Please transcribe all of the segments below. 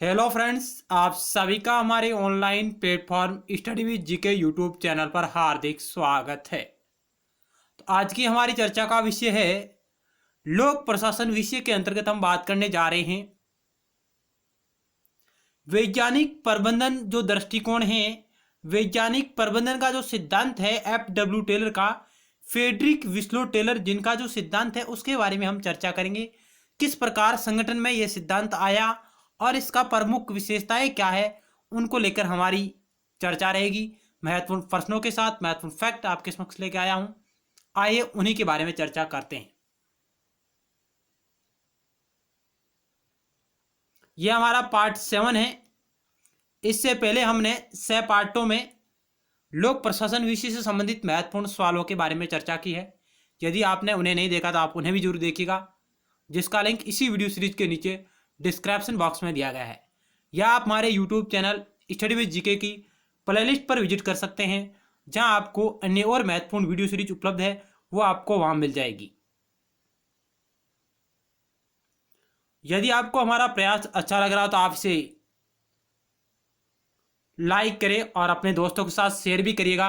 Hello friends, आप सभी का हमारे online platform study with GK YouTube channel पर हार्दिक स्वागत है। तो आज की हमारी चर्चा का विषय है लोक प्रशासन। विषय के अंतर्गत हम बात करने जा रहे हैं वैज्ञानिक प्रबंधन जो दृष्टिकोण है, वैज्ञानिक प्रबंधन का जो सिद्धांत है एफ.डब्ल्यू. टेलर का, फ्रेडरिक विस्लो टेलर जिनका जो सिद्धांत है उसके बारे में हम चर्चा करेंगे। किस प्रकार संगठन में यह सिद्धांत आया और इसका प्रमुख विशेषताएं क्या है, उनको लेकर हमारी चर्चा रहेगी। महत्वपूर्ण प्रश्नों के साथ महत्वपूर्ण फैक्ट आपके समक्ष लेके आया हूं। आइए उन्हीं के बारे में चर्चा करते हैं। यह हमारा पार्ट 7 है। इससे पहले हमने 6 पार्टों में लोक प्रशासन विषय से संबंधित महत्वपूर्ण सवालों के बारे में चर्चा की है। यदि आपने उन्हें नहीं देखा तो आप उन्हें भी जरूर देखिएगा, जिसका लिंक इसी वीडियो सीरीज के नीचे डिस्क्रिप्शन बॉक्स में दिया गया है, या आप हमारे YouTube channel study with GK की प्लेलिस्ट पर विजिट कर सकते हैं, जहां आपको अन्य और महत्वपूर्ण वीडियो सीरीज उपलब्ध है वो आपको वहां मिल जाएगी। यदि आपको हमारा प्रयास अच्छा लग रहा हो तो आप इसे लाइक करें और अपने दोस्तों के साथ शेयर भी करिएगा।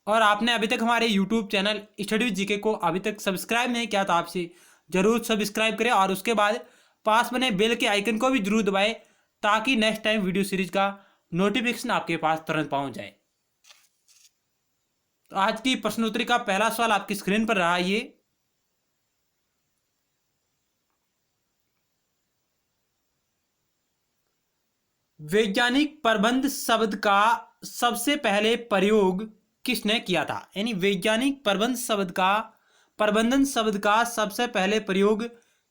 और आपने अभी तक हमारे YouTube channel study with GK को अभी तक सब्सक्राइब नहीं किया तो आप इसे जरूर सब्सक्राइब करें और उसके बाद पास बने बेल के आइकन को भी जरूर दबाएं, ताकि नेक्स्ट टाइम वीडियो सीरीज का नोटिफिकेशन आपके पास तुरंत पहुंच जाए। तो आज की प्रश्नोत्तरी का पहला सवाल आपकी स्क्रीन पर रहा। ये वैज्ञानिक प्रबंध शब्द का सबसे पहले प्रयोग किसने किया था? यानी वैज्ञानिक प्रबंध शब्द का, प्रबंधन शब्द का सबसे पहले प्रयोग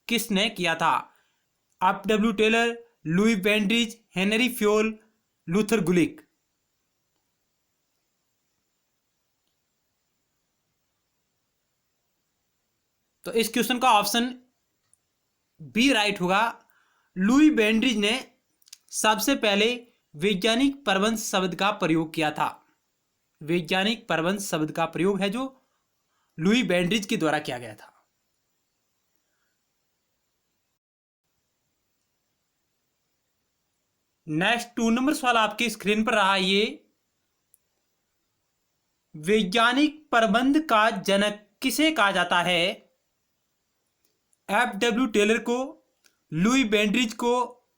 किसने किया था? F W. Taylor, Louis Brandeis, Henri Fayol, Luther Gulick. तो इस क्वेश्चन का ऑप्शन बी राइट होगा। लुई बेंड्रिज ने सबसे पहले वैज्ञानिक प्रबंध शब्द का प्रयोग किया था। वैज्ञानिक प्रबंध शब्द का प्रयोग है जो लुई बेंड्रिज के द्वारा किया गया था। नेक्स्ट 2 नंबर सवाल आपकी स्क्रीन पर रहा। ये वैज्ञानिक प्रबंध का जनक किसे कहा जाता है? एफ.डब्ल्यू. टेलर को, लुई बेंड्रिज को,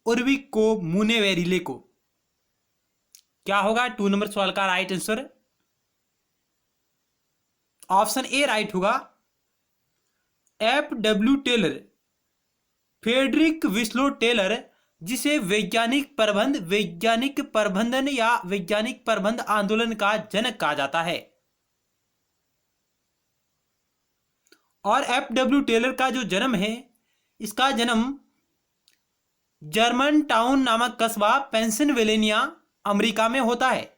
उर्विक को, मुनेवेरिले को। क्या होगा 2 नंबर सवाल का right answer? Option A right होगा। एफ.डब्ल्यू. टेलर, फ्रेडरिक विस्लो टेलर, जिसे वैज्ञानिक प्रबंधन या वैज्ञानिक प्रबंध आंदोलन का जनक कहा जाता है। और एफ.डब्ल्यू. टेलर का जो जन्म है, इसका जन्म जर्मन टाउन नामक कस्बा पेंसिल्वेनिया अमेरिका में होता है।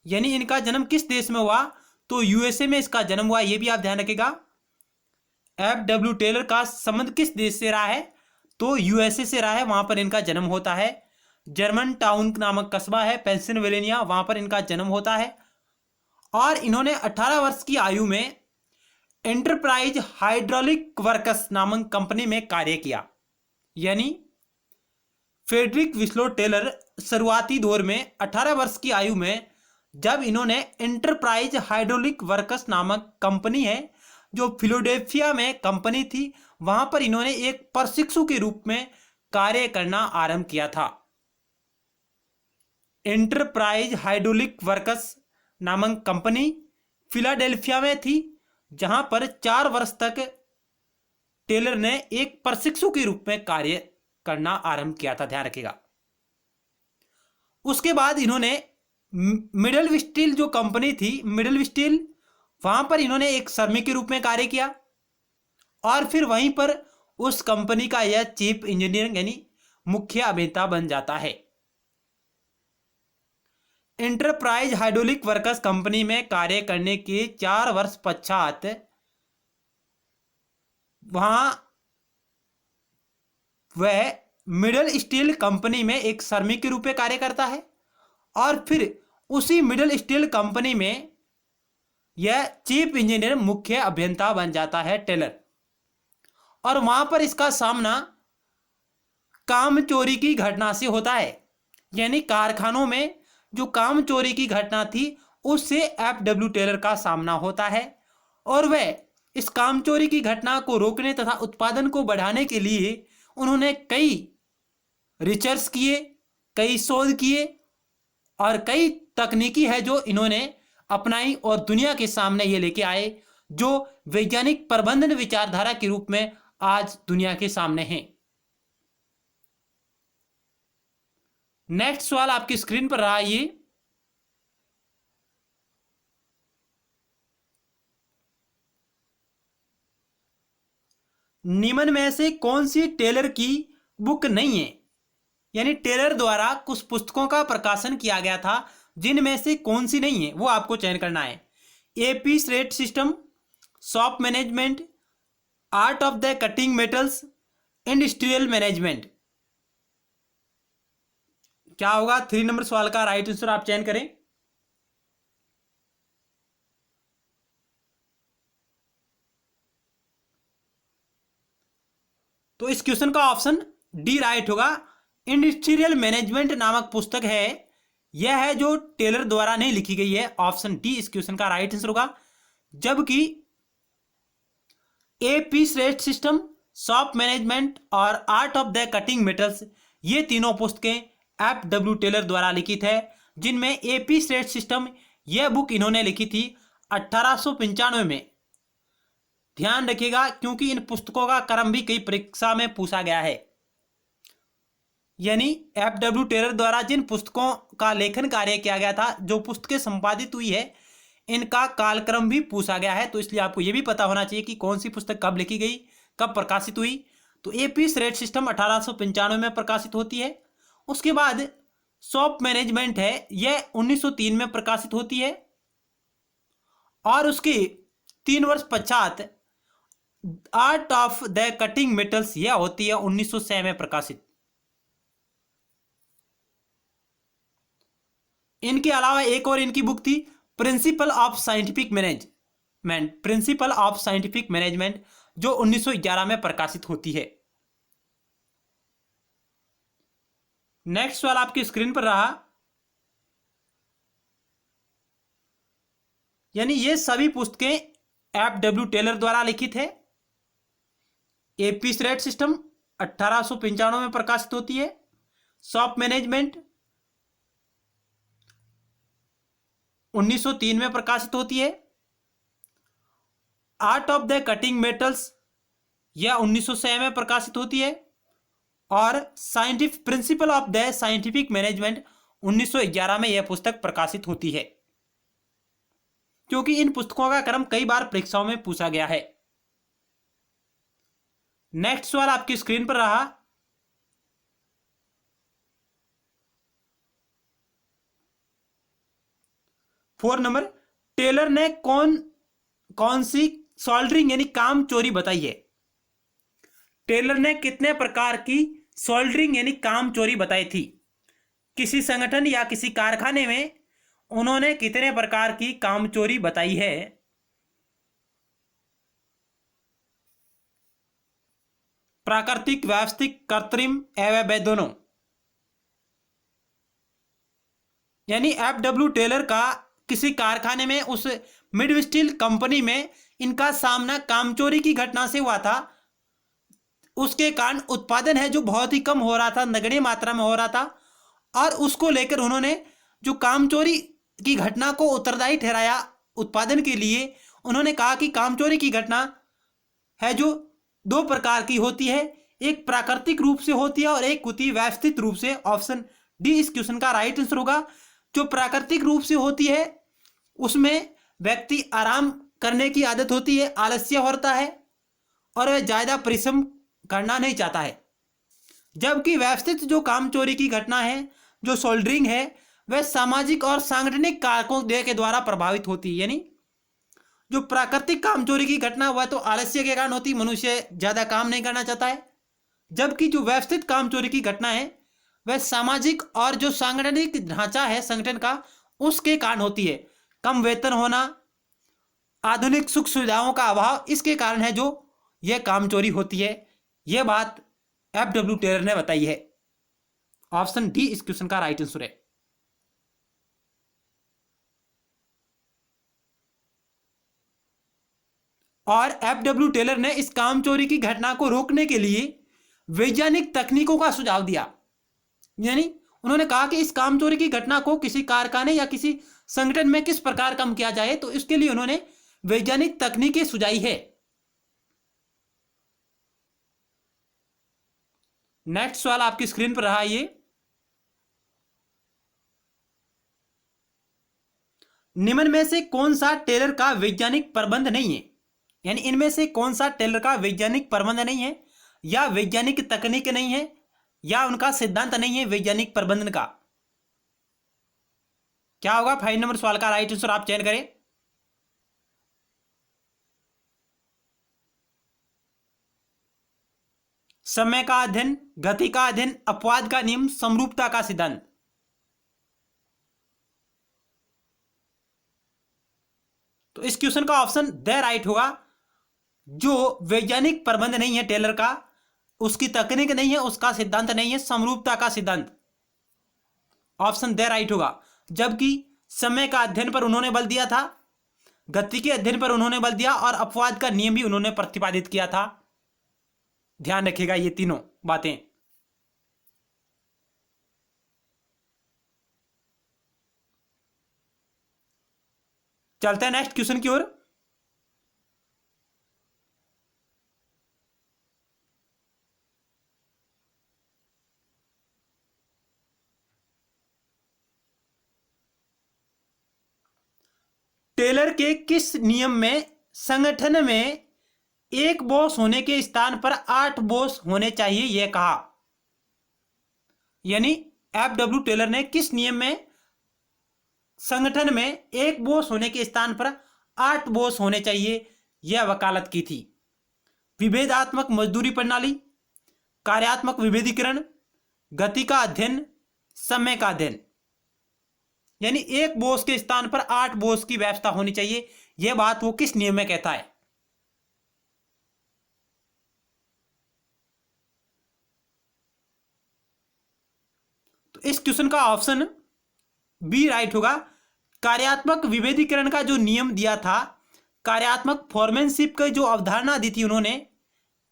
यानी इनका जन्म किस देश में हुआ? तो यूएसए में इसका जन्म हुआ। यह भी आप ध्यान रखिएगा। एफ.डब्ल्यू. टेलर का संबंध किस देश से रहा है? तो यूएसए से रहा है, वहां पर इनका जन्म होता है। जर्मन टाउन नामक कस्बा है पेंसिल्वेनिया, वहां पर इनका जन्म होता है। और इन्होंने 18 वर्ष की आयु में एंटरप्राइज हाइड्रोलिक वर्क्स नामक कंपनी में कार्य किया। यानी फ्रेडरिक विस्लो टेलर शुरुआती दौर में 18 वर्ष की आयु में जब इन्होंने एंटरप्राइज हाइड्रोलिक वर्क्स नामक कंपनी है जो फिलाडेल्फिया में कंपनी थी, वहां पर इन्होंने एक प्रशिक्षु के रूप में कार्य करना आरंभ किया था। एंटरप्राइज हाइड्रोलिक वर्क्स नामक कंपनी फिलाडेल्फिया में थी, जहां पर 4 वर्ष तक टेलर ने एक प्रशिक्षु के रूप में कार्य करना आरंभ किया था। ध्यान रखिएगा। उसके बाद इन्होंने मिडल स्टील जो कंपनी थी, मिडल स्टील, वहां पर इन्होंने एक श्रमिक के रूप में कार्य किया और फिर वहीं पर उस कंपनी का यह चीफ इंजीनियर यानी मुख्य अभियंता बन जाता है। एंटरप्राइज हाइड्रोलिक वर्क्स कंपनी में कार्य करने के 4 वर्ष पश्चात वहां वह मिडल स्टील कंपनी में एक श्रमिक के रूप में कार्य करता है और फिर उसी मिडल स्टील कंपनी में यह चीफ इंजीनियर मुख्य अभियंता बन जाता है टेलर। और वहां पर इसका सामना काम चोरी की घटना से होता है। यानी कारखानों में जो काम चोरी की घटना थी उससे एफडब्ल्यू टेलर का सामना होता है और वह इस काम चोरी की घटना को रोकने तथा उत्पादन को बढ़ाने के लिए उन्होंने कई रिसर्च किए, कई शोध किए और कई तकनीकी है जो इन्होंने अपनाई और दुनिया के सामने ये लेके आए, जो वैज्ञानिक प्रबंधन विचारधारा के रूप में आज दुनिया के सामने हैं। नेक्स्ट सवाल आपकी स्क्रीन पर रहा ये, निम्न में से कौन सी टेलर की बुक नहीं है। यानी टेलर द्वारा कुछ पुस्तकों का प्रकाशन किया गया था जिनमें से कौन सी नहीं है वो आपको चयन करना है। Piece rate system, shop management, art of the cutting metals, industrial management. क्या होगा 3 नंबर सवाल का राइट आंसर आप चयन करें। तो इस क्वेश्चन का ऑप्शन डी राइट होगा। इंडस्ट्रियल मैनेजमेंट नामक पुस्तक है, यह है जो टेलर द्वारा नहीं लिखी गई है। ऑप्शन डी इस क्वेश्चन का राइट आंसर होगा। जबकि a piece rate system, shop management और art of the cutting metals, ये तीनों पुस्तकें एफडब्ल्यू टेलर द्वारा लिखित है, जिनमें एपी श्रेड सिस्टम यह बुक इन्होंने लिखी थी 1895 में। ध्यान रखिएगा क्योंकि इन पुस्तकों का क्रम भी कई परीक्षा में पूछा गया है। यानी एफडब्ल्यू टेलर द्वारा जिन पुस्तकों का लेखन कार्य किया गया था, जो पुस्तकें संपादित हुई है, इनका कालक्रम भी पूछा गया है। तो इसलिए आपको यह भी पता होना चाहिए कि कौन सी पुस्तक कब लिखी गई, कब प्रकाशित हुई। तो एपी श्रेड सिस्टम 1895 में प्रकाशित होती है। उसके बाद शॉप मैनेजमेंट है, यह 1903 में प्रकाशित होती है और उसके 3 वर्ष पश्चात art of the cutting metals यह होती है 1906 में प्रकाशित। इनके अलावा एक और इनकी बुक थी प्रिंसिपल ऑफ साइंटिफिक मैनेजमेंट, जो 1911 में प्रकाशित होती है। नेक्स्ट सवाल आपकी स्क्रीन पर रहा। यानी ये सभी पुस्तकें एफडब्ल्यू टेलर द्वारा लिखित है। एपी श्रेड सिस्टम 1895 में प्रकाशित होती है। शॉप मैनेजमेंट 1903 में प्रकाशित होती है। Art of the cutting metals यह 1906 में प्रकाशित होती है और scientific principle of the scientific management 1911 में यह पुस्तक प्रकाशित होती है। क्योंकि इन पुस्तकों का क्रम कई बार परीक्षाओं में पूछा गया है। नेक्स्ट सवाल आपकी स्क्रीन पर रहा। फोर नंबर, टेलर ने कौन सी सोल्डरिंग यानी काम चोरी बताई है। टेलर ने कितने प्रकार की सोल्डरिंग यानी काम चोरी बताई थी। किसी संगठन या किसी कारखाने में उन्होंने कितने प्रकार की काम चोरी बताई है। प्राकृतिक, व्यवस्थित, कृत्रिम एवं वैध दोनों। यानी एफडब्ल्यू टेलर का किसी कारखाने में, उस मिड स्टील कंपनी में इनका सामना कामचोरी की घटना से हुआ था। उसके कारण उत्पादन है जो बहुत ही कम हो रहा था, नगण्य मात्रा में हो रहा था और उसको लेकर उन्होंने जो कामचोरी की घटना को उत्तरदायी ठहराया उत्पादन के लिए। उन्होंने कहा कि कामचोरी की घटना है जो 2 प्रकार की होती है, एक प्राकृतिक रूप से होती है और एक होती है व्यवस्थित रूप से। ऑप्शन डी इस क्वेश्चन का राइट आंसर होगा। जो प्राकृतिक रूप से होती है उसमें व्यक्ति आराम करने की आदत होती है, आलस्य होता है और वह ज्यादा परिश्रम करना नहीं चाहता है। जबकि व्यवस्थित जो काम चोरी की घटना है, जो सोल्डरिंग है, वह सामाजिक और सांगठनिक कारकों के द्वारा प्रभावित होती है। यानी जो प्राकृतिक काम चोरी की घटना हुआ तो आलस्य के कारण होती, मनुष्य ज्यादा काम नहीं करना चाहता है। जबकि जो व्यवस्थित काम चोरी की घटना है वह सामाजिक और जो सांगठनिक ढांचा है संगठन का, उसके कारण होती है। कम वेतन होना, आधुनिक सुख सुविधाओं का अभाव, इसके कारण है जो यह काम चोरी होती है। यह बात FW टेलर ने बताई है। ऑप्शन डी इस क्वेश्चन का राइट आंसर है। और FW टेलर ने इस काम चोरी की घटना को रोकने के लिए वैज्ञानिक तकनीकों का सुझाव दिया। यानी उन्होंने कहा कि इस काम चोरी की घटना को किसी कारखाने या किसी संगठन में किस प्रकार कम किया जाए, तो इसके लिए उन्होंने वैज्ञानिक तकनीकें सुझाई है। नेक्स्ट सवाल आपकी स्क्रीन पर रहा ये, निम्न में से कौन सा टेलर का वैज्ञानिक प्रबंध नहीं है? यानी इनमें से कौन सा टेलर का वैज्ञानिक प्रबंध नहीं है, या वैज्ञानिक तकनीक नहीं है, या उनका सिद्धांत नहीं है वैज्ञानिक प्रबंधन का? क्या होगा 5 नंबर सवाल का राइट आंसर आप चयन करें। समय का अध्ययन, गति का अध्ययन, अपवाद का नियम, समरूपता का सिद्धांत। तो इस क्वेश्चन का ऑप्शन द राइट होगा। जो वैज्ञानिक प्रबंध नहीं है टेलर का, उसकी तकनीक नहीं है, उसका सिद्धांत नहीं है, समरूपता का सिद्धांत, ऑप्शन द राइट होगा। जबकि समय का अध्ययन पर उन्होंने बल दिया था, गति के अध्ययन पर उन्होंने बल दिया, और अपवाद का नियम भी उन्होंने प्रतिपादित किया था। ध्यान रखिएगा ये तीनों बातें। चलते हैं नेक्स्ट क्वेश्चन की ओर। टेलर के किस नियम में संगठन में एक बॉस होने के स्थान पर 8 बॉस होने चाहिए यह कहा? यानी FW टेलर ने किस नियम में संगठन में एक बॉस होने के स्थान पर 8 बॉस होने चाहिए यह वकालत की थी? विभेदात्मक मजदूरी प्रणाली, कार्यात्मक विभेदीकरण, गति का अध्ययन, समय का अध्ययन। यानी एक बॉस के स्थान पर 8 बॉस की व्यवस्था होनी चाहिए, यह बात वो किस नियम में कहता है? तो इस क्वेश्चन का ऑप्शन बी राइट होगा। कार्यात्मक विभेदीकरण का जो नियम दिया था, कार्यात्मक फॉर्मेनशिप की जो अवधारणा दी थी उन्होंने,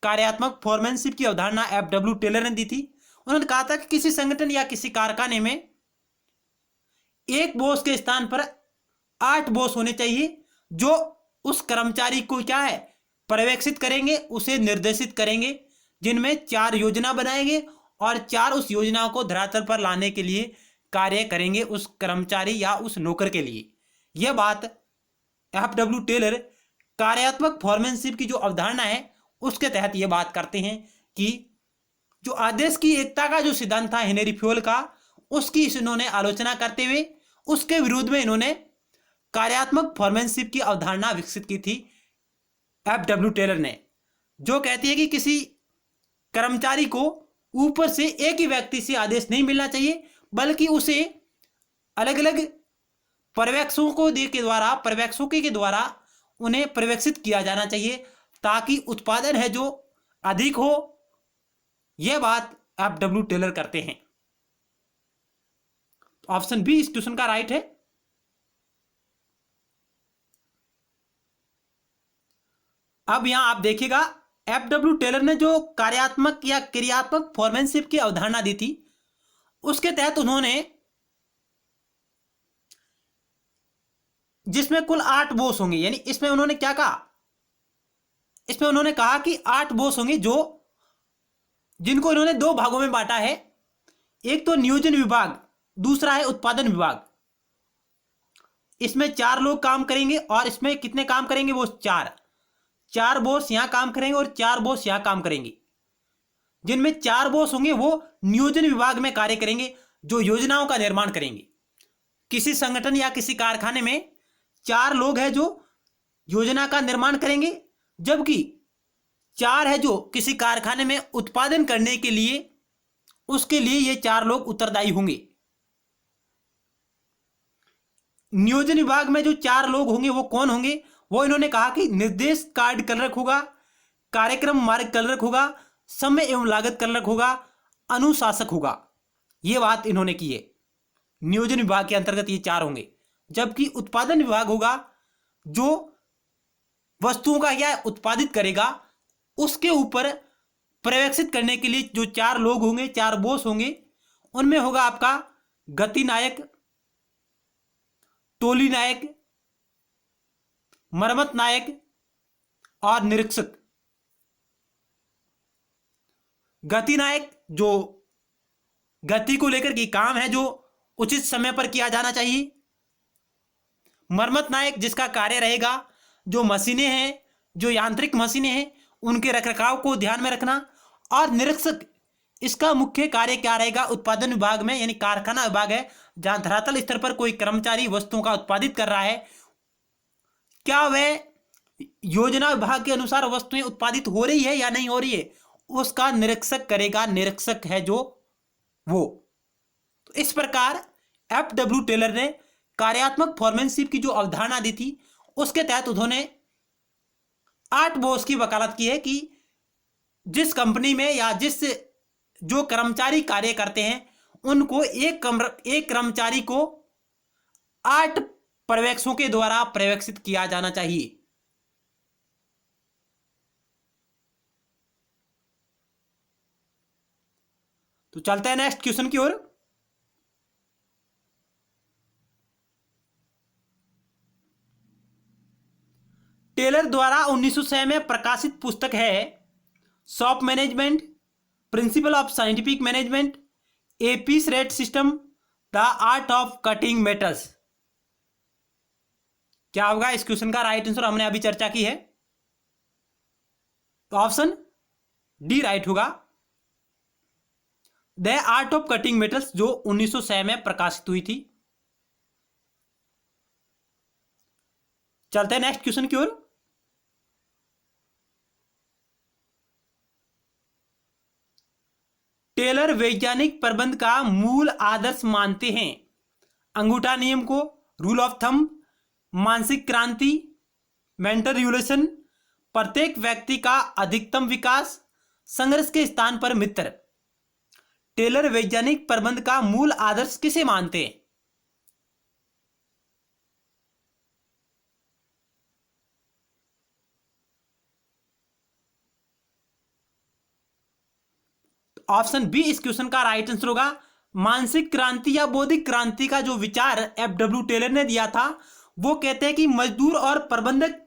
कार्यात्मक फॉर्मेनशिप की अवधारणा FW टेलर ने दी थी। उन्होंने कहा था कि किसी संगठन या किसी कारखाने में एक बॉस के स्थान पर 8 बॉस होने चाहिए, जो उस कर्मचारी को क्या है पर्यवेक्षित करेंगे, उसे निर्देशित करेंगे, जिनमें 4 योजना बनाएंगे और 4 उस योजना को धरातल पर लाने के लिए कार्य करेंगे उस कर्मचारी या उस नौकर के लिए। यह बात FW टेलर कार्यात्मक फॉर्मेनशिप की जो अवधारणा है उसके तहत यह बात करते हैं कि जो आदेश की एकता का जो सिद्धांत था हेनरी फ्योल का, उसकी इन्होंने आलोचना करते हुए उसके विरुद्ध में इन्होंने कार्यात्मक फॉर्मेनशिप की अवधारणा विकसित की थी FW टेलर ने, जो कहती है कि किसी कर्मचारी को ऊपर से एक ही व्यक्ति से आदेश नहीं मिलना चाहिए, बल्कि उसे अलग अलग पर्यवेक्षकों के द्वारा उन्हें पर्यवेक्षित किया जाना चाहिए, ताकि उत्पादन है जो अधिक हो। यह बात FW टेलर करते हैं। ऑप्शन बी इस क्वेश्चन का राइट है। अब यहां आप देखिएगा FW टेलर ने जो कार्यात्मक या क्रियात्मक फॉर्मेनशिप की अवधारणा दी थी, उसके तहत उन्होंने, जिसमें कुल 8 बॉस होंगे, यानी इसमें उन्होंने क्या कहा, इसमें उन्होंने कहा कि 8 बॉस होंगे जिनको इन्होंने 2 भागों में बांटा है। एक तो नियोजन विभाग, दूसरा है उत्पादन विभाग। इसमें 4 लोग काम करेंगे, और इसमें कितने काम करेंगे वो 4 बॉस यहां काम करेंगे और 4 बॉस यहां काम करेंगे। जिनमें 4 बॉस होंगे वो नियोजन विभाग में कार्य करेंगे, जो योजनाओं का निर्माण करेंगे। किसी संगठन या किसी कारखाने में 4 लोग हैं जो योजना का निर्माण करेंगे, जबकि 4 है जो किसी कारखाने में उत्पादन करने के लिए, उसके लिए ये 4 लोग उत्तरदायी होंगे। नियोजन विभाग में जो 4 लोग होंगे वो कौन होंगे? वो इन्होंने कहा कि निर्देश कार्ड क्लर्क होगा, कार्यक्रम मार्ग क्लर्क होगा, समय एवं लागत कलक होगा, अनुशासक होगा। ये बात इन्होंने की है। नियोजन विभाग के अंतर्गत ये 4 होंगे। जबकि उत्पादन विभाग होगा जो वस्तुओं का या उत्पादित करेगा, उसके ऊपर पर्यवेक्षित करने के लिए जो 4 लोग होंगे, 4 बॉस होंगे, उनमें होगा आपका गति नायक, टोली नायक, मरम्मत नायक और निरीक्षक। गति नायक जो गति को लेकर के काम है, जो उचित समय पर किया जाना चाहिए। मरम्मत नायक जिसका कार्य रहेगा जो मशीनें हैं, जो यांत्रिक मशीनें हैं, उनके रखरखाव को ध्यान में रखना। और निरीक्षक इसका मुख्य कार्य क्या रहेगा, उत्पादन विभाग में यानी कारखाना विभाग है जहां धरातल स्तर पर कोई कर्मचारी वस्तुओं का उत्पादित कर रहा है, क्या वह योजना विभाग के अनुसार वस्तुएं उत्पादित हो रही है या नहीं हो रही है, उसका निरीक्षक करेगा। निरीक्षक है जो वो। तो इस प्रकार एफ.डब्ल्यू. टेलर ने कार्यात्मक फोरमैनशिप की जो अवधारणा दी थी, उसके तहत उन्होंने 8 बॉस की वकालत की है कि जिस कंपनी में या जो कर्मचारी कार्य करते हैं, उनको एक कर्मचारी को 8 पर्यवेक्षकों के द्वारा पर्यवेक्षित किया जाना चाहिए। तो चलते हैं नेक्स्ट क्वेश्चन की ओर। टेलर द्वारा 1906 में प्रकाशित पुस्तक है shop management, principle of scientific management, apis rate system, the art of cutting metals. क्या होगा इस क्वेश्चन का राइट आंसर? हमने अभी चर्चा की है, तो ऑप्शन डी राइट होगा, the art of cutting metals, जो 1906 में प्रकाशित हुई थी। चलते हैं नेक्स्ट क्वेश्चन की ओर। टेलर वैज्ञानिक प्रबंध का मूल आदर्श मानते हैं अंगूठा नियम को, रूल ऑफ थंब, मानसिक क्रांति, मेंटल रिवोल्यूशन, प्रत्येक व्यक्ति का अधिकतम विकास, संघर्ष के स्थान पर मित्र। टेलर वैज्ञानिक प्रबंध का मूल आदर्श किसे मानते हैं? ऑप्शन बी इस क्वेश्चन का राइट आंसर होगा। मानसिक क्रांति या बौद्धिक क्रांति का जो विचार एफ.डब्ल्यू. टेलर ने दिया था, वो कहते हैं कि मजदूर और प्रबंधक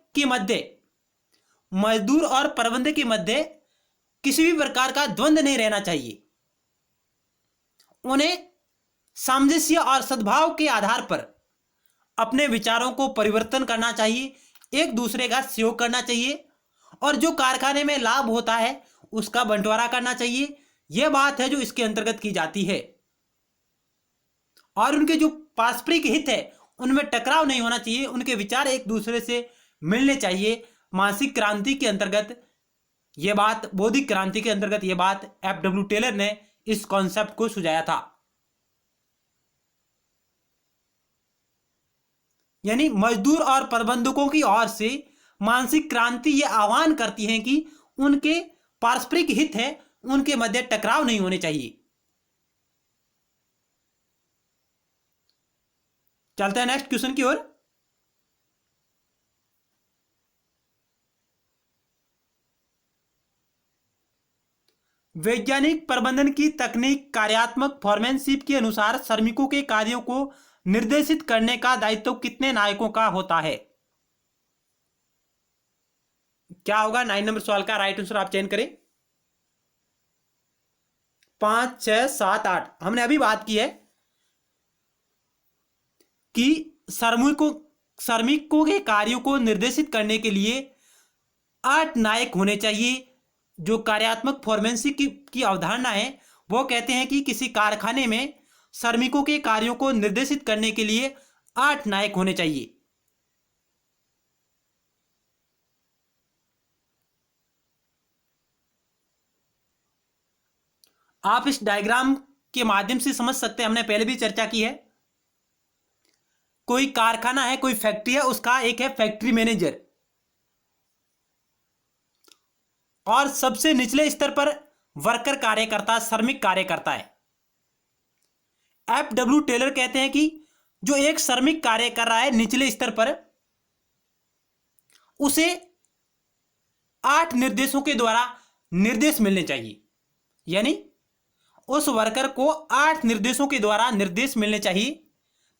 के मध्य किसी भी प्रकार का द्वंद्व नहीं रहना चाहिए। उन्हें सामंजस्य और सद्भाव के आधार पर अपने विचारों को परिवर्तन करना चाहिए, एक दूसरे का सहयोग करना चाहिए, और जो कारखाने में लाभ होता है उसका बंटवारा करना चाहिए। यह बात है जो इसके अंतर्गत की जाती है। और उनके जो पारस्परिक हित है उनमें टकराव नहीं होना चाहिए, उनके विचार एक दूसरे से मिलने चाहिए। मानसिक क्रांति के अंतर्गत यह बात, बौद्धिक क्रांति के अंतर्गत यह बात एफ.डब्ल्यू. टेलर ने इस कॉन्सेप्ट को सुझाया था। यानी मजदूर और प्रबंधकों की ओर से मानसिक क्रांति ये आह्वान करती है कि उनके पारस्परिक हित है, उनके मध्य टकराव नहीं होने चाहिए। चलते हैं नेक्स्ट क्वेश्चन की ओर। वैज्ञानिक प्रबंधन की तकनीक कार्यात्मक फोरमैनशिप के अनुसार श्रमिकों के कार्यों को निर्देशित करने का दायित्व कितने नायकों का होता है? क्या होगा 9 नंबर सवाल का राइट आंसर? आप चयन करें। 5, 6, 7, 8। हमने अभी बात की है कि श्रमिकों के कार्यों को निर्देशित करने के लिए 8 नायक होने चाहिए। जो कार्यात्मक फोरमैनशिप की अवधारणा है, वो कहते हैं कि किसी कारखाने में श्रमिकों के कार्यों को निर्देशित करने के लिए 8 नायक होने चाहिए। आप इस डायग्राम के माध्यम से समझ सकते हैं, हमने पहले भी चर्चा की है। कोई कारखाना है, कोई फैक्ट्री है, उसका एक है फैक्ट्री मैनेजर, और सबसे निचले स्तर पर वर्कर कार्यकर्ता, श्रमिक कार्यकर्ता है। एफ.डब्ल्यू. टेलर कहते हैं कि जो एक श्रमिक कार्य कर रहा है निचले स्तर पर, उसे 8 निर्देशों के द्वारा निर्देश मिलने चाहिए। यानी उस वर्कर को 8 निर्देशों के द्वारा निर्देश मिलने चाहिए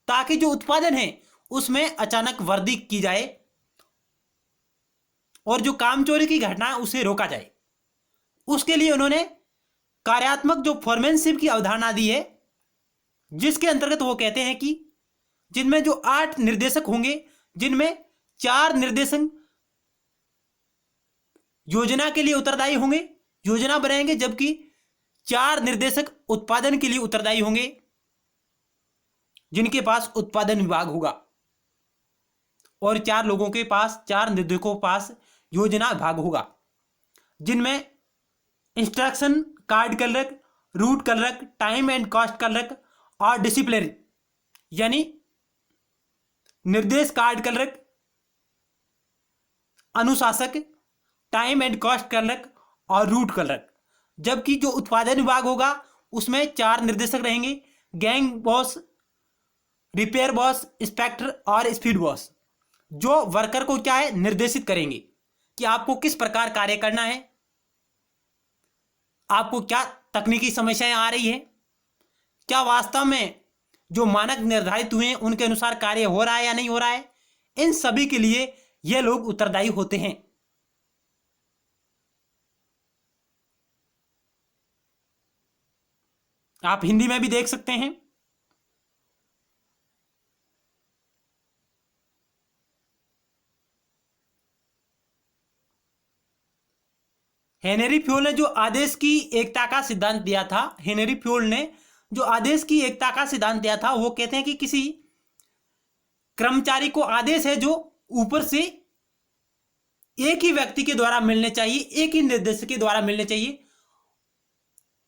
ताकि जो उत्पादन है उसमें अचानक वृद्धि की जाए और जो कामचोरी की घटना है उसे रोका जाए। उसके लिए उन्होंने कार्यात्मक जो फोरमैनशिप की अवधारणा दी है, जिसके अंतर्गत वो कहते हैं कि जिनमें जो 8 निर्देशक होंगे, जिनमें 4 निर्देशक योजना के लिए उत्तरदायी होंगे, योजना बनाएंगे, जबकि 4 निर्देशक उत्पादन के लिए उत्तरदायी होंगे, जिनके पास उत्पादन विभाग होगा, और 4 लोगों के पास, 4 निर्देशकों के पास योजना विभाग होगा, जिनमें instruction card clerk, route clerk, time and cost clerk और डिसिप्लिनरी, यानी निर्देश कार्ड क्लर्क, अनुशासक, टाइम एंड कॉस्ट क्लर्क और रूट क्लर्क। जबकि जो उत्पादन विभाग होगा उसमें 4 निर्देशक रहेंगे, gang boss, repair boss, inspector और स्पीड बॉस, जो वर्कर को क्या है निर्देशित करेंगे कि आपको किस प्रकार कार्य करना है, आपको क्या तकनीकी समस्याएं आ रही है, क्या वास्तव में जो मानक निर्धारित हुए हैं उनके अनुसार कार्य हो रहा है या नहीं हो रहा है। इन सभी के लिए ये लोग उत्तरदायी होते हैं। आप हिंदी में भी देख सकते हैं। हेनरी फ्योल ने जो आदेश की एकता का सिद्धांत दिया था, हेनरी फ्योल ने जो आदेश की एकता का सिद्धांत दिया था, वो कहते हैं कि किसी कर्मचारी को आदेश है जो ऊपर से एक ही व्यक्ति के द्वारा मिलने चाहिए, एक ही निर्देशक के द्वारा मिलने चाहिए।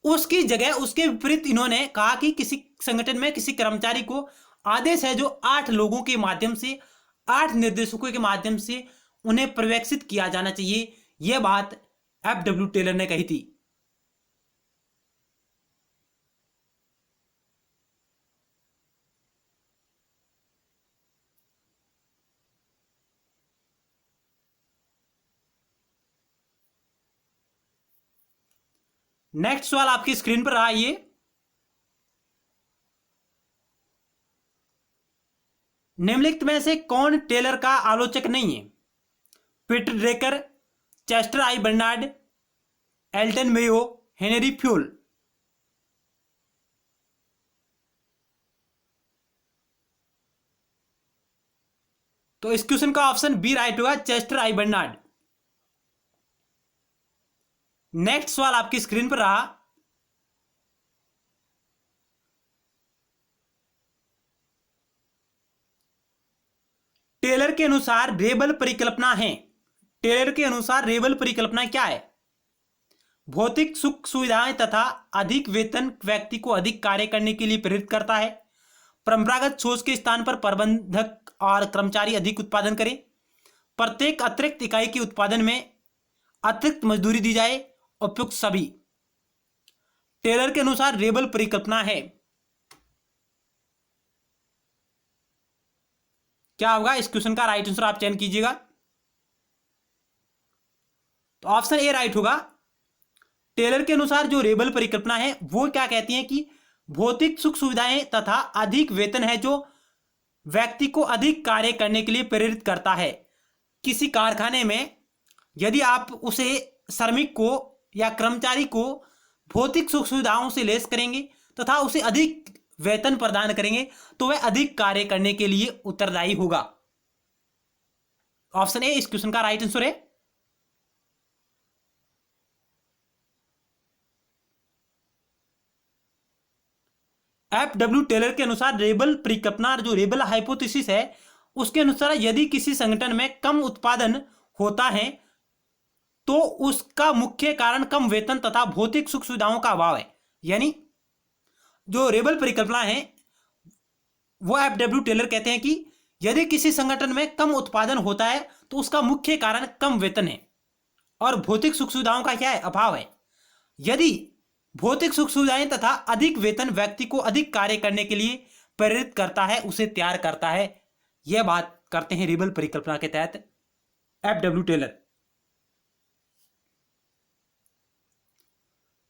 उसकी जगह उसके विपरीत इन्होंने कहा कि किसी संगठन में किसी कर्मचारी को आदेश है जो 8 लोगों के माध्यम से, 8 निर्देशकों के माध्यम से उन्हें पर्यवेक्षित किया जाना चाहिए। यह बात एफ.डब्ल्यू. टेलर ने कही थी। नेक्स्ट सवाल आपकी स्क्रीन पर रहा, ये निम्नलिखित में से कौन टेलर का आलोचक नहीं है? Peter Drucker, Chester I Barnard, Elton Mayo, Henry Fayol. तो इस क्वेश्चन का ऑप्शन बी राइट होगा, चेस्टर आई बर्नार्ड। नेक्स्ट सवाल आपकी स्क्रीन पर रहा, टेलर के अनुसार रेबल परिकल्पना है। टेलर के अनुसार रेबल परिकल्पना क्या है? भौतिक सुख सुविधाएं तथा अधिक वेतन व्यक्ति को अधिक कार्य करने के लिए प्रेरित करता है। परंपरागत सोच के स्थान पर प्रबंधक और कर्मचारी अधिक उत्पादन करें। प्रत्येक अतिरिक्त इकाई के उत्पादन में अतिरिक्त मजदूरी दी जाए। उपयुक्त सभी। टेलर के अनुसार रेबल परिकल्पना है। क्या होगा इस क्वेश्चन का राइट आंसर? आप चयन कीजिएगा। तो ऑप्शन ए राइट होगा। टेलर के अनुसार जो रेबल परिकल्पना है वो क्या कहती है कि भौतिक सुख सुविधाएं तथा अधिक वेतन है जो व्यक्ति को अधिक कार्य करने के लिए प्रेरित करता है। किसी कारखाने में यदि आप उसे श्रमिक को या कर्मचारी को भौतिक सुख सुविधाओं से लेस करेंगे तथा उसे अधिक वेतन प्रदान करेंगे तो वह अधिक कार्य करने के लिए उत्तरदायी होगा। ऑप्शन ए इस क्वेश्चन का राइट आंसर है। एफ.डब्ल्यू. टेलर के अनुसार रेबल परिकल्पना, जो रेबल हाइपोथेसिस है, उसके अनुसार यदि किसी संगठन में कम उत्पादन होता है तो उसका मुख्य कारण कम वेतन तथा भौतिक सुख सुविधाओं का अभाव है। यानी जो रेबल परिकल्पना है वो एफ.डब्ल्यू. टेलर कहते हैं कि यदि किसी संगठन में कम उत्पादन होता है तो उसका मुख्य कारण कम वेतन है और भौतिक सुख सुविधाओं का क्या है? अभाव है। यदि भौतिक सुख सुविधाएं तथा अधिक वेतन व्यक्ति को अधिक कार्य करने के लिए प्रेरित करता है, उसे तैयार करता है। यह बात करते हैं रेबल परिकल्पना के तहत एफ.डब्ल्यू. टेलर।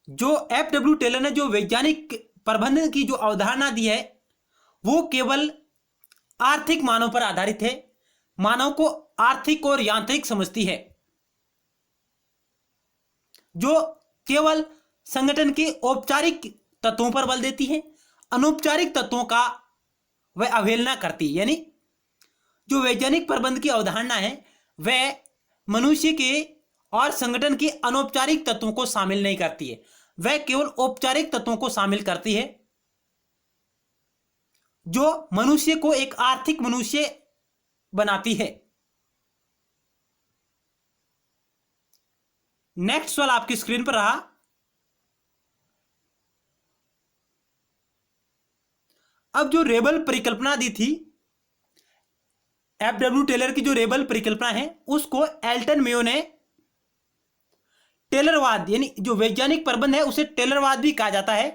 जो एफ.डब्ल्यू. टेलर ने जो वैज्ञानिक प्रबंधन की जो अवधारणा दी है वो केवल आर्थिक मानव पर आधारित है, मानव को आर्थिक और यांत्रिक समझती है, जो केवल संगठन के औपचारिक तत्वों पर बल देती है, अनौपचारिक तत्वों का वह अवहेलना करती है। यानी जो वैज्ञानिक प्रबंध की अवधारणा है वह मनुष्य के और संगठन के अनौपचारिक तत्वों को शामिल नहीं करती है, वह केवल औपचारिक तत्वों को शामिल करती है, जो मनुष्य को एक आर्थिक मनुष्य बनाती है। नेक्स्ट सवाल आपकी स्क्रीन पर रहा। अब जो रेबल परिकल्पना दी थी, एफ.डब्ल्यू. टेलर की जो रेबल परिकल्पना है उसको एल्टन मेयो ने टेलरवाद, यानी जो वैज्ञानिक प्रबंध है उसे टेलरवाद भी कहा जाता है,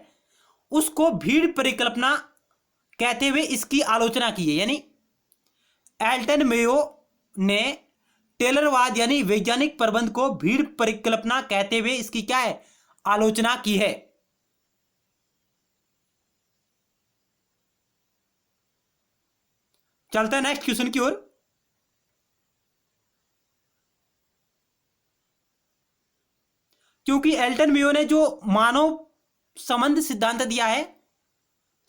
उसको भीड़ परिकल्पना कहते हुए इसकी आलोचना की है। यानी एल्टन मेयो ने टेलरवाद यानी वैज्ञानिक प्रबंध को भीड़ परिकल्पना कहते हुए इसकी क्या है, आलोचना की है। चलते हैं नेक्स्ट क्वेश्चन की ओर। क्योंकि एल्टन मेयो ने जो मानव संबंध सिद्धांत दिया है,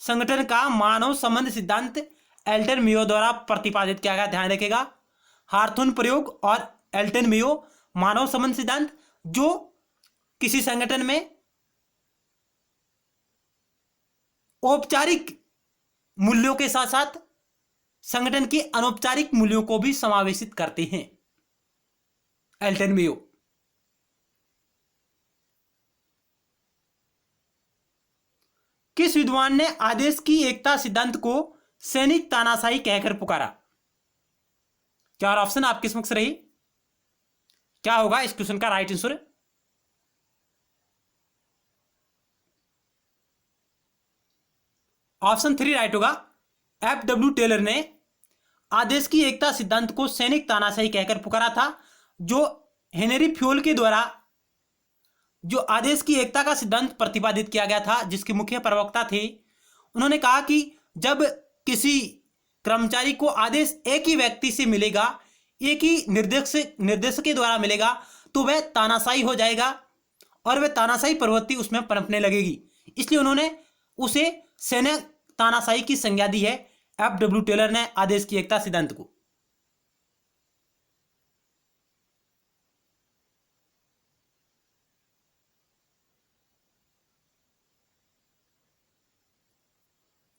संगठन का मानव संबंध सिद्धांत एल्टन मेयो द्वारा प्रतिपादित किया गया, ध्यान रखिएगा। हार्थून प्रयोग और एल्टन मेयो मानव संबंध सिद्धांत, जो किसी संगठन में औपचारिक मूल्यों के साथ साथ संगठन के अनौपचारिक मूल्यों को भी समावेशित करते हैं। Elton Mayo. किस विद्वान ने आदेश की एकता सिद्धांत को सैनिक तानाशाही कहकर पुकारा? चार ऑप्शन आपके समक्ष रही, क्या होगा इस क्वेश्चन का राइट आंसर? ऑप्शन 3 राइट होगा। एफ.डब्ल्यू. टेलर ने आदेश की एकता सिद्धांत को सैनिक तानाशाही कहकर पुकारा था। जो हेनरी फ्योल के द्वारा जो आदेश की एकता का सिद्धांत प्रतिपादित किया गया था, जिसके मुख्य प्रवक्ता थे, उन्होंने कहा कि जब किसी कर्मचारी को आदेश एक ही व्यक्ति से मिलेगा, एक ही निर्देशक के द्वारा मिलेगा, तो वह तानाशाही हो जाएगा और वह तानाशाही प्रवृत्ति उसमें पनपने लगेगी। इसलिए उन्होंने उसे सैनिक तानाशाही की संज्ञा दी है, एफ.डब्ल्यू. टेलर ने आदेश की एकता सिद्धांत को।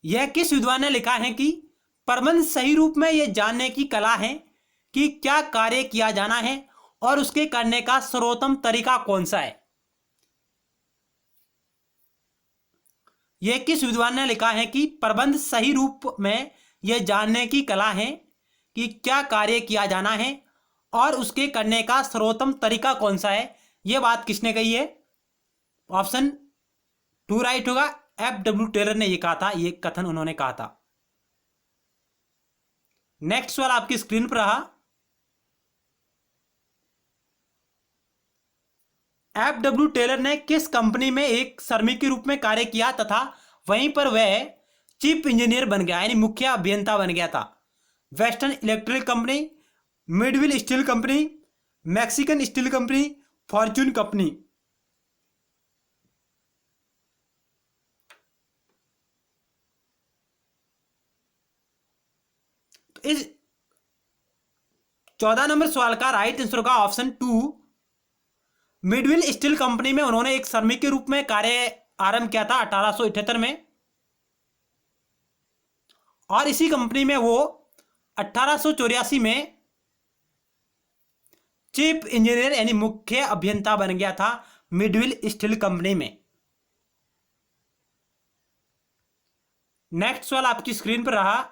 यह किस विद्वान ने लिखा है कि प्रबंध सही रूप में यह जानने की कला है कि क्या कार्य किया जाना है और उसके करने का सर्वोत्तम तरीका कौन सा है? यह किस विद्वान ने लिखा है कि प्रबंध सही रूप में यह जानने की कला है कि क्या कार्य किया जाना है और उसके करने का सर्वोत्तम तरीका कौन सा है? यह बात किसने कही है? ऑप्शन 2 राइट होगा। एफ.डब्ल्यू. टेलर ने यह कहा था, यह कथन उन्होंने कहा था। नेक्स्ट सवाल आपकी स्क्रीन पर रहा। एफ.डब्ल्यू. टेलर ने किस कंपनी में एक श्रमिक के रूप में कार्य किया तथा वहीं पर वह चीफ इंजीनियर बन गया, यानी मुख्य अभियंता बन गया था? Western Electric company, Midvale steel company, Mexican steel company, Fortune company. तो इस 14 नंबर सवाल का राइट आंसर होगा ऑप्शन 2। मिडविल स्टील कंपनी में उन्होंने एक श्रमिक के रूप में कार्य आरंभ किया था 1878 में, और इसी कंपनी में वो 1884 में चीफ इंजीनियर यानी मुख्य अभियंता बन गया था मिडविल स्टील कंपनी में। नेक्स्ट सवाल आपकी स्क्रीन पर रहा।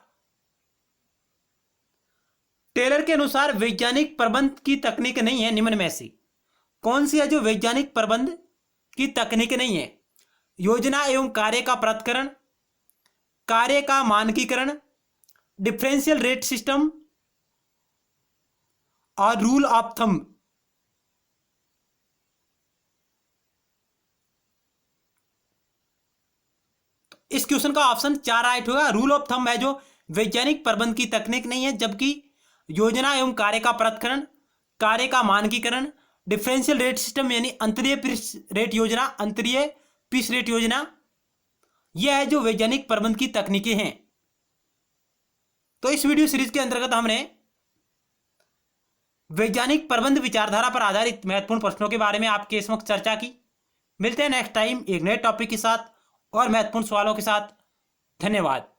टेलर के अनुसार वैज्ञानिक प्रबंध की तकनीक नहीं है निम्न में से कौन सी है जो वैज्ञानिक प्रबंध की तकनीक नहीं है। योजना एवं कार्य का पृथक्करण, कार्य का मानकीकरण, डिफरेंशियल रेट सिस्टम और रूल ऑफ थंब। इस क्वेश्चन का ऑप्शन 4 राइट होगा। रूल ऑफ थंब है जो वैज्ञानिक प्रबंध की तकनीक नहीं है, जबकि योजना एवं कार्य का पृथक्करण, कार्य का मानकीकरण, डिफरेंशियल रेट सिस्टम यानी अंतरीय पिच रेट योजना, अंतरीय पिच रेट योजना, यह है जो वैज्ञानिक प्रबंध की तकनीकें हैं। तो इस वीडियो सीरीज के अंतर्गत हमने वैज्ञानिक प्रबंध विचारधारा पर आधारित महत्वपूर्ण प्रश्नों के बारे में आपके समक्ष चर्चा की। मिलते हैं नेक्स्ट टाइम एक नए टॉपिक के साथ और महत्वपूर्ण सवालों के साथ। धन्यवाद।